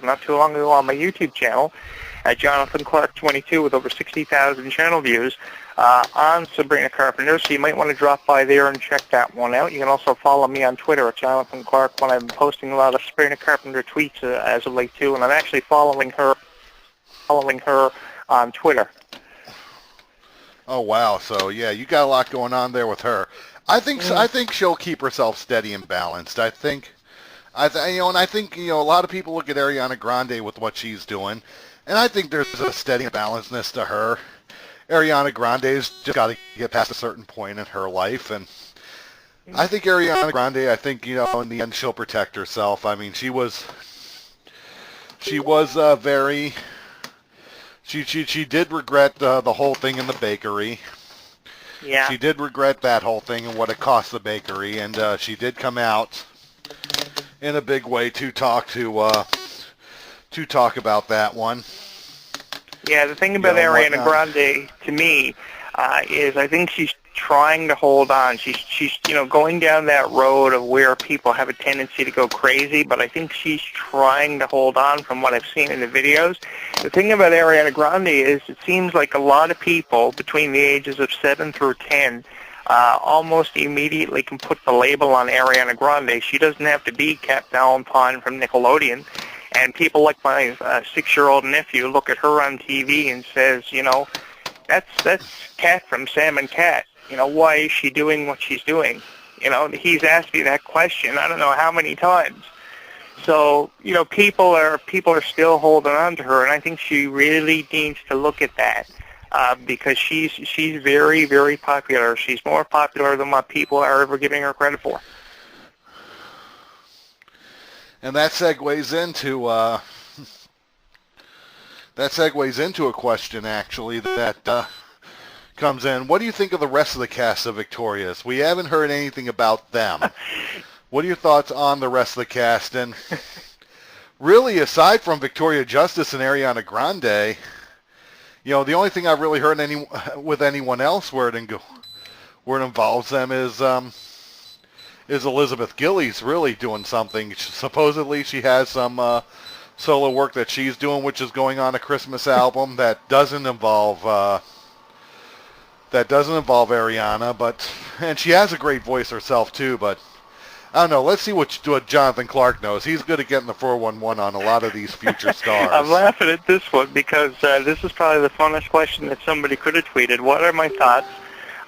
not too long ago on my YouTube channel at Jonathan Clarke 22 with over 60,000 channel views on Sabrina Carpenter, so you might want to drop by there and check that one out. You can also follow me on Twitter at Jonathan Clarke when I'm posting a lot of Sabrina Carpenter tweets as of late too, and I'm actually following her on Twitter. Oh wow! So yeah, you got a lot going on there with her. I think she'll keep herself steady and balanced. I think a lot of people look at Ariana Grande with what she's doing, and I think there's a steady balancedness to her. Ariana Grande's just got to get past a certain point in her life, and I think Ariana Grande, in the end she'll protect herself. I mean, she did regret the whole thing in the bakery. Yeah. She did regret that whole thing and what it cost the bakery, and she did come out in a big way to talk about that one. Yeah, the thing about Ariana Grande to me is I think she's trying to hold on. She's going down that road of where people have a tendency to go crazy, but I think she's trying to hold on from what I've seen in the videos. The thing about Ariana Grande is it seems like a lot of people between the ages of 7 through 10 almost immediately can put the label on Ariana Grande. She doesn't have to be Kat Valentine from Nickelodeon. And people like my 6-year-old nephew look at her on TV and says, that's Kat from Sam and Cat. Why is she doing what she's doing? He's asked me that question I don't know how many times. So, people are still holding on to her, and I think she really needs to look at that because she's very, very popular. She's more popular than what people are ever giving her credit for. And that segues into a question actually that comes in. What do you think of the rest of the cast of Victorious? We haven't heard anything about them. What are your thoughts on the rest of the cast? And really, aside from Victoria Justice and Ariana Grande, the only thing I've really heard with anyone else where it involves them is Elizabeth Gillies really doing something. Supposedly she has some solo work that she's doing, which is going on a Christmas album that doesn't involve Ariana, and she has a great voice herself too, but I don't know. Let's see what Jonathan Clarke knows. He's good at getting the 411 on a lot of these future stars. I'm laughing at this one because this is probably the funnest question that somebody could have tweeted. What are my thoughts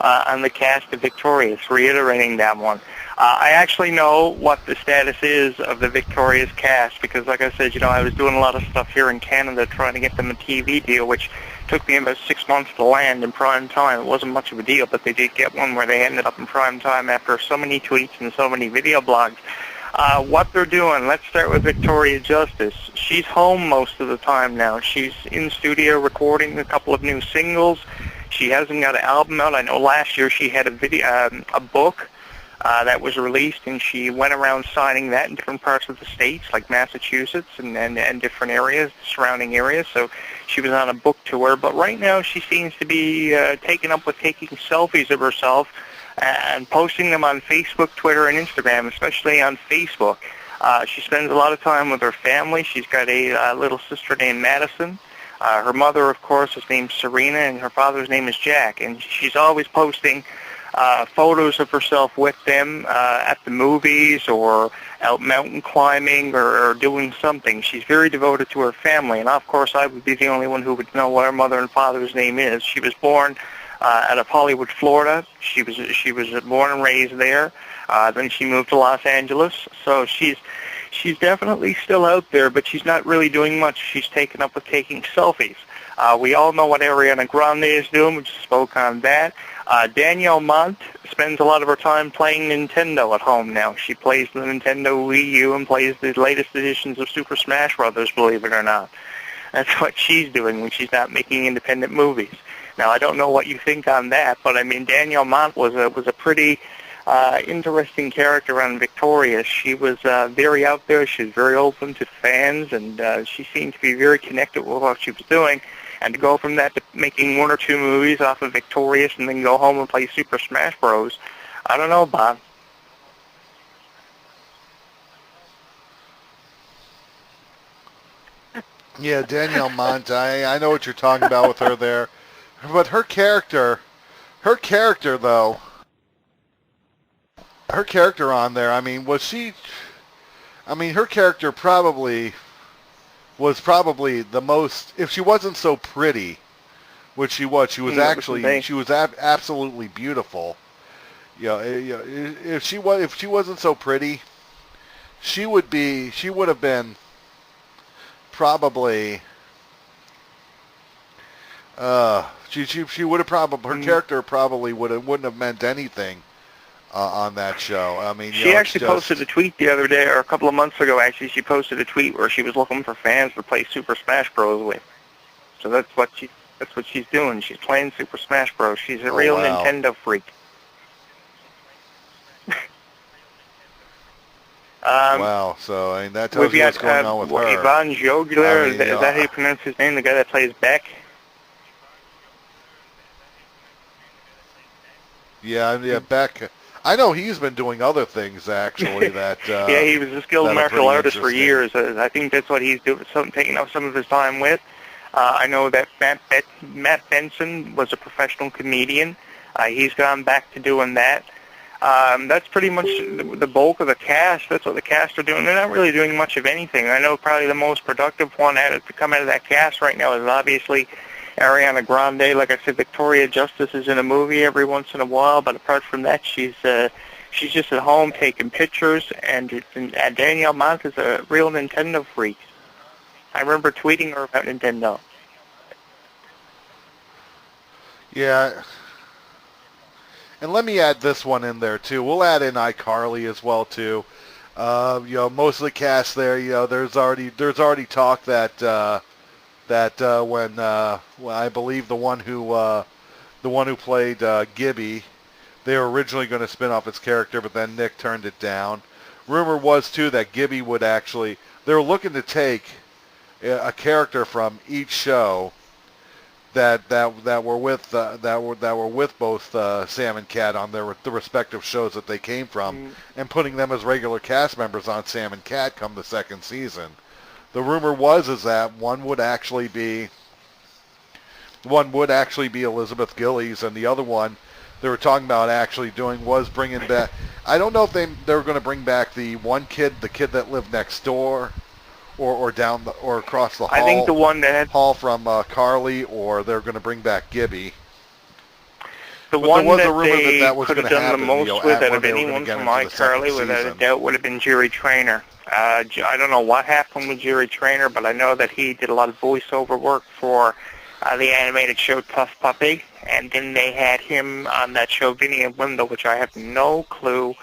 on the cast of Victorious? Reiterating that one. I actually know what the status is of the Victorious cast because, like I said, I was doing a lot of stuff here in Canada trying to get them a TV deal, which took me about 6 months to land in prime time. It wasn't much of a deal, but they did get one where they ended up in prime time after so many tweets and so many video blogs. What they're doing, let's start with Victoria Justice. She's home most of the time now. She's in studio recording a couple of new singles. She hasn't got an album out. I know last year she had a book that was released, and she went around signing that in different parts of the states, like Massachusetts and different areas, surrounding areas. So she was on a book tour. But right now she seems to be taken up with taking selfies of herself and posting them on Facebook, Twitter, and Instagram, especially on Facebook. She spends a lot of time with her family. She's got a little sister named Madison. Her mother, of course, is named Serena, and her father's name is Jack. And she's always posting photos of herself with them at the movies or out mountain climbing or doing something. She's very devoted to her family, and of course I would be the only one who would know what her mother and father's name is. She was born out of Hollywood, Florida. She was born and raised there. Then she moved to Los Angeles. So she's definitely still out there, but she's not really doing much. She's taken up with taking selfies. We all know what Ariana Grande is doing. We just spoke on that. Danielle Mont spends a lot of her time playing Nintendo at home now. She plays the Nintendo Wii U and plays the latest editions of Super Smash Brothers, believe it or not. That's what she's doing when she's not making independent movies. Now, I don't know what you think on that, but I mean, Danielle Mont was a pretty interesting character on Victorious. She was very out there. She was very open to fans, and she seemed to be very connected with what she was doing. And to go from that to making 1 or 2 movies off of Victorious and then go home and play Super Smash Bros., I don't know, Bob. Yeah, Danielle Monte. I know what you're talking about with her there, but her character though, her character on there. I mean, was she? I mean, her character was probably the most. If she wasn't so pretty, which she was, she was That was the actually thing. she was absolutely beautiful. If she wasn't so pretty, she would have been probably she would have probably her Mm. character probably wouldn't have meant anything on that show. I mean, She it's actually posted just a tweet the other day, or a couple of months ago, actually. She posted a tweet where she was looking for fans to play Super Smash Bros. With. So that's what she's doing. She's playing Super Smash Bros. She's a oh real wow. Nintendo freak. Um, Wow, so I mean that we've tells you got what's going on with her. Ivan I Jogler. mean, Is that how you pronounce his name? The guy that plays Beck. yeah, Beck. I know he's been doing other things actually Yeah, he was a skilled that are martial pretty artist for interesting. years. I think that's what he's doing, taking up some of his time with. I know that Matt Benson was a professional comedian. He's gone back to doing that. That's pretty much the bulk of the cast. That's what the cast are doing. They're not really doing much of anything. I know probably the most productive one to come out of that cast right now is obviously Ariana Grande. Like I said, Victoria Justice is in a movie every once in a while, but apart from that, she's just at home taking pictures. And Danielle Monk is a real Nintendo freak. I remember tweeting her about Nintendo. Yeah, and let me add this one in there too. We'll add in iCarly as well too. Most of the cast there. There's already talk that when I believe the one who played Gibby, they were originally going to spin off its character, but then Nick turned it down. Rumor was too that Gibby would actually. They were looking to take a character from each show that were with both Sam and Cat on the respective shows that they came from, Mm. and putting them as regular cast members on Sam and Cat come the second season. The rumor is that one would actually be Elizabeth Gillies, and the other one they were talking about actually doing was bringing back. I don't know if they were going to bring back the kid that lived next door, or across the I think the one that had hall from Carly, or they're going to bring back Gibby. the But there one was a that rumor that they that was could going have to done the happen, most with out when of they were going to anyone get from into the second iCarly, without a season. doubt, would have been Jerry Trainer. I don't know what happened with Jerry Trainer, but I know that he did a lot of voiceover work for the animated show Tough Puppy, and then they had him on that show Vinny and Window, which I have no clue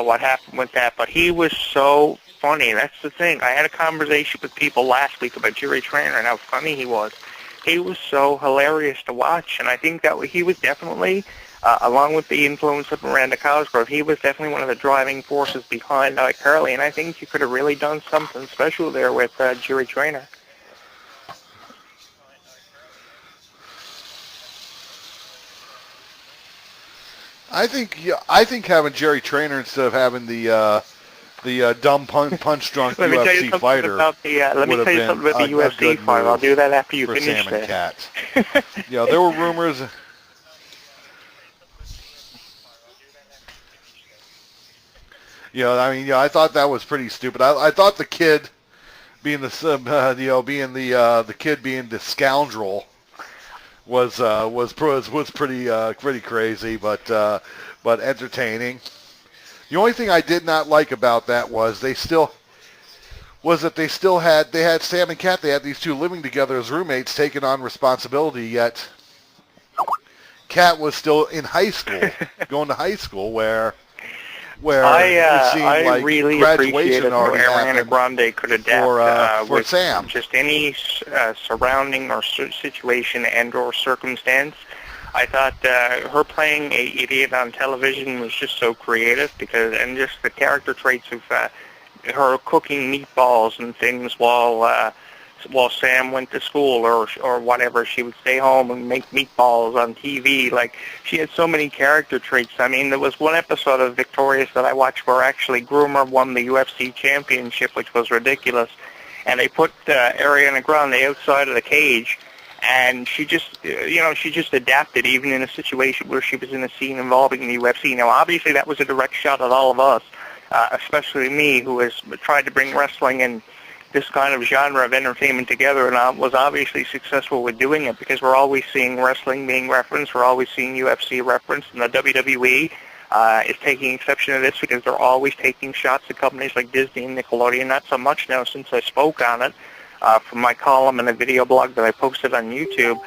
what happened with that, but he was so funny. That's the thing. I had a conversation with people last week about Jerry Trainer and how funny he was. He was so hilarious to watch, and I think that he was definitely, along with the influence of Miranda Cosgrove, he was definitely one of the driving forces behind iCarly, and I think you could have really done something special there with Jerry Trainer. I think having Jerry Trainer instead of having the dumb punch drunk Let me tell you UFC something fighter about the. Let me would have tell you been something about the a UFC good fight. I'll move do that after you for finish Sam and that. Cat. There were rumors. I thought that was pretty stupid. I thought the kid being the kid being the scoundrel was pretty crazy, but entertaining. The only thing I did not like about that was that they had Sam and Cat. They had these two living together as roommates, taking on responsibility. Yet Cat was still in high school, going to high school, where it seemed I like really graduation appreciated how already Ariana happened Grande could for adapt for with Sam. just any surrounding or situation and or circumstance. I thought her playing a idiot on television was just so creative and just the character traits of her cooking meatballs and things while Sam went to school or whatever. She would stay home and make meatballs on TV. Like, she had so many character traits. I mean, there was one episode of Victorious that I watched where actually Groomer won the UFC championship, which was ridiculous. and they put Ariana Grande outside of the cage, and she just, she just adapted even in a situation where she was in a scene involving the UFC. Now, obviously, that was a direct shot at all of us, especially me, who has tried to bring wrestling and this kind of genre of entertainment together, and I was obviously successful with doing it because we're always seeing wrestling being referenced, we're always seeing UFC referenced, and the WWE is taking exception to this because they're always taking shots at companies like Disney and Nickelodeon, not so much now since I spoke on it from my column and a video blog that I posted on YouTube.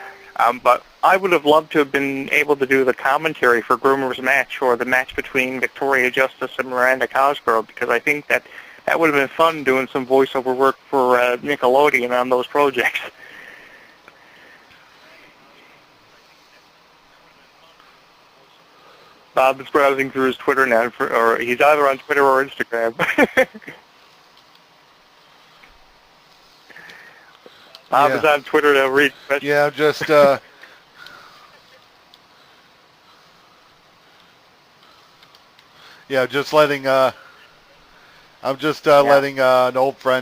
But I would have loved to have been able to do the commentary for Groomer's match or the match between Victoria Justice and Miranda Cosgrove, because I think that would have been fun doing some voiceover work for Nickelodeon on those projects. Bob is browsing through his Twitter now, or he's either on Twitter or Instagram. Bob is on Twitter to read questions. Yeah, just just letting I'm just letting an old friend